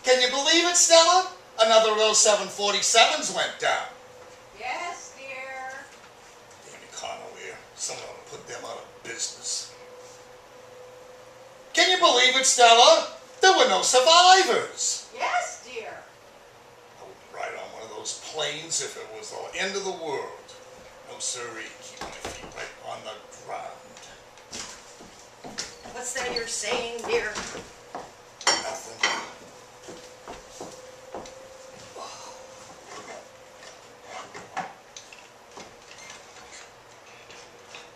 Can you believe it, Stella? Another of those 747s went down. Yes, dear. Damn economy. Someone ought to put them out of business. Can you believe it, Stella? There were no survivors. Yes, dear. I would ride on one of those planes if it was the end of the world. No sirree. Keep my feet right on the ground. What's that you're saying, dear? Nothing.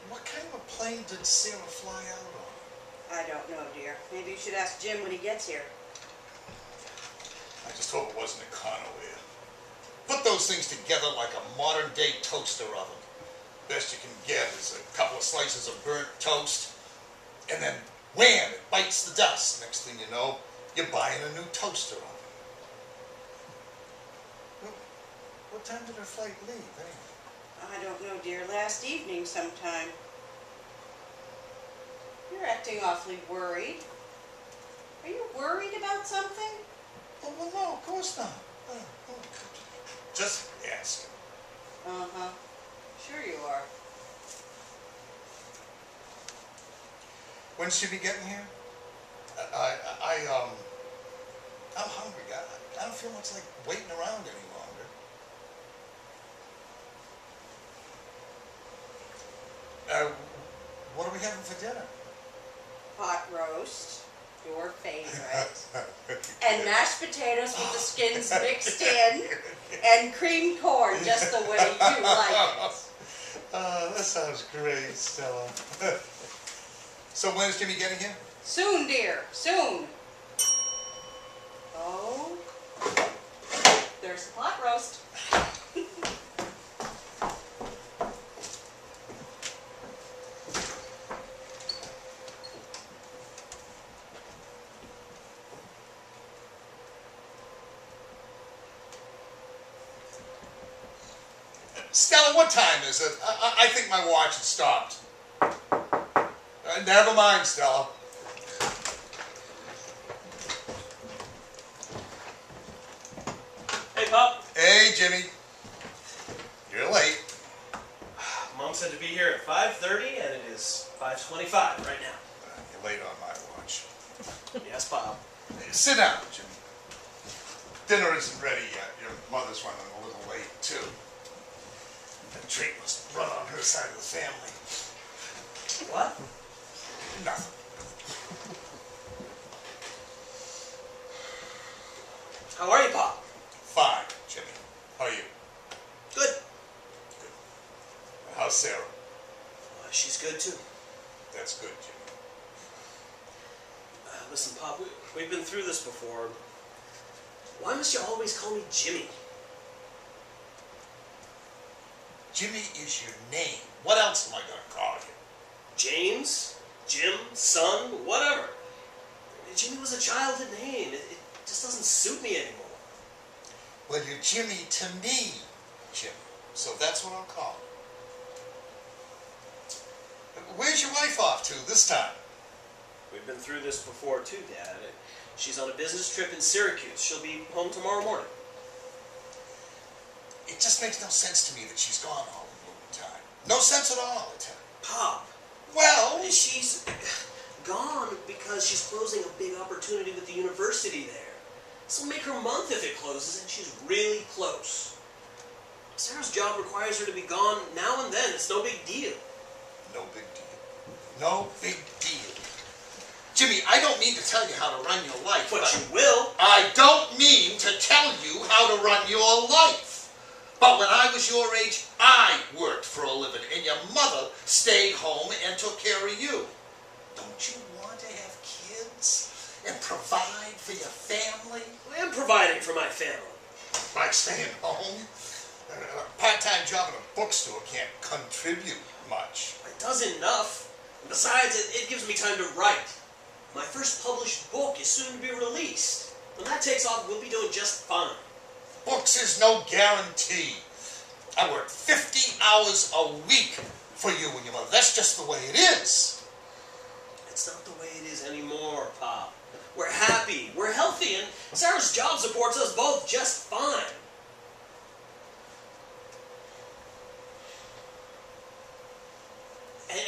What kind of a plane did Sarah fly out on? I don't know, dear. Maybe you should ask Jim when he gets here. I just hope it wasn't Econo-Air. Put those things together like a modern-day toaster oven. Best you can get is a couple of slices of burnt toast, and then wham, it bites the dust. Next thing you know, you're buying a new toaster oven. What time did her flight leave, anyway? I don't know, dear. Last evening sometime. You're acting awfully worried. Are you worried about something? Oh, well, no, of course not. Just ask. Uh-huh. Sure you are. When's she be getting here? I'm hungry. I don't feel much like waiting around any longer. What are we having for dinner? Pot roast, your favorite, and mashed potatoes with the skins mixed in, and creamed corn just the way you like it. That sounds great, Stella. So when is Jimmy getting here? Soon, dear, soon. Oh, there's the pot roast. Stella, what time is it? I think my watch has stopped. Never mind, Stella. Hey, Pop. Hey, Jimmy. You're late. Mom said to be here at 5:30, and it is 5:25 right now. You're late on my watch. Yes, Pop. Hey, sit down, Jimmy. Dinner isn't ready yet. Your mother's running a little late, too. That trait must run on her side of the family. What? Nothing. How are you, Pop? Fine, Jimmy. How are you? Good. Good. How's Sarah? She's good, too. That's good, Jimmy. Listen, Pop, we've been through this before. Why must you always call me Jimmy? Jimmy is your name. What else am I going to call you? James, Jim, son, whatever. Jimmy was a childhood name. It just doesn't suit me anymore. Well, you're Jimmy to me, Jimmy. So that's what I'll call you. Where's your wife off to this time? We've been through this before, too, Dad. She's on a business trip in Syracuse. She'll be home tomorrow morning. It just makes no sense to me that she's gone all the time. No sense at all, I tell you. Pop. Well, She's gone because she's closing a big opportunity with the university there. This will make her month if it closes, and she's really close. Sarah's job requires her to be gone now and then. It's no big deal. no big deal. No big deal. Jimmy, I don't mean to tell you how to run your life. But you will. I don't mean to tell you how to run your life. But when I was your age, I worked for a living, and your mother stayed home and took care of you. Don't you want to have kids and provide for your family? I am providing for my family. Like staying home? A part-time job in a bookstore can't contribute much. It does enough. Besides, it gives me time to write. My first published book is soon to be released. When that takes off, we'll be doing just fine. Books is no guarantee. I work 50 hours a week for you and your mother. That's just the way it is. It's not the way it is anymore, Pop. We're happy, we're healthy, and Sarah's job supports us both just fine.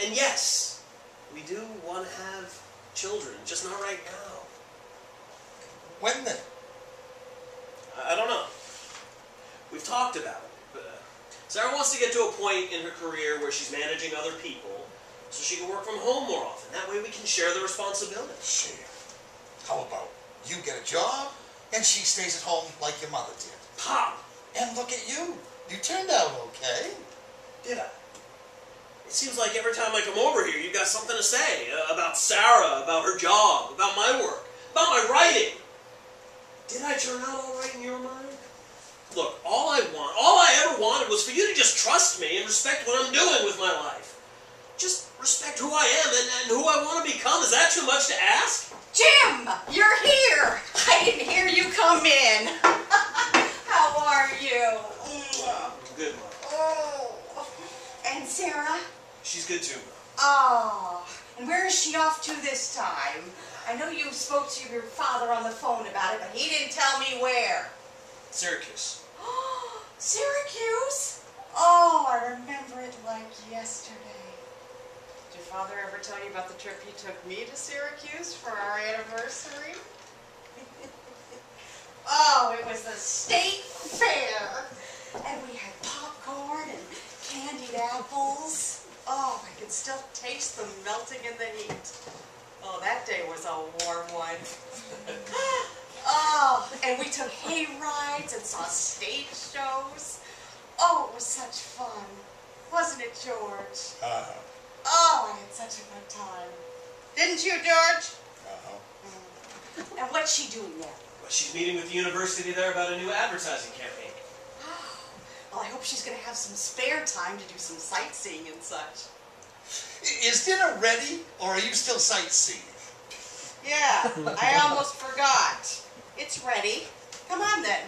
And yes, we do want to have children, just not right now. When then? I don't know. We've talked about it. But, Sarah wants to get to a point in her career where she's managing other people so she can work from home more often. That way we can share the responsibility. Share. How about you get a job and she stays at home like your mother did? Pop! And look at you. You turned out okay. Did I? It seems like every time I come over here, you've got something to say about Sarah, about her job, about my work, about my writing. Did I turn out all right in your mind? Look, all I ever wanted was for you to just trust me and respect what I'm doing with my life. Just respect who I am and who I want to become. Is that too much to ask? Jim, you're here. I didn't hear you come in. How are you? Good, Mom. Oh. And Sarah? She's good too, Mom. Oh. And where is she off to this time? I know you spoke to your father on the phone about it, but he didn't tell me where. Syracuse. Syracuse? Oh, I remember it like yesterday. Did your father ever tell you about the trip he took me to Syracuse for our anniversary? Oh, it was the state fair. And we had popcorn and candied apples. Oh, I can still taste them melting in the heat. Oh, that day was a warm one. Oh, and we took hay rides and saw stage shows. Oh, it was such fun. Wasn't it, George? Oh, I had such a good time. Didn't you, George? And what's she doing now? Well, she's meeting with the university there about a new advertising campaign. Oh, well, I hope she's going to have some spare time to do some sightseeing and such. Is dinner ready, or are you still sightseeing? Yeah, I almost forgot. It's ready. Come on then.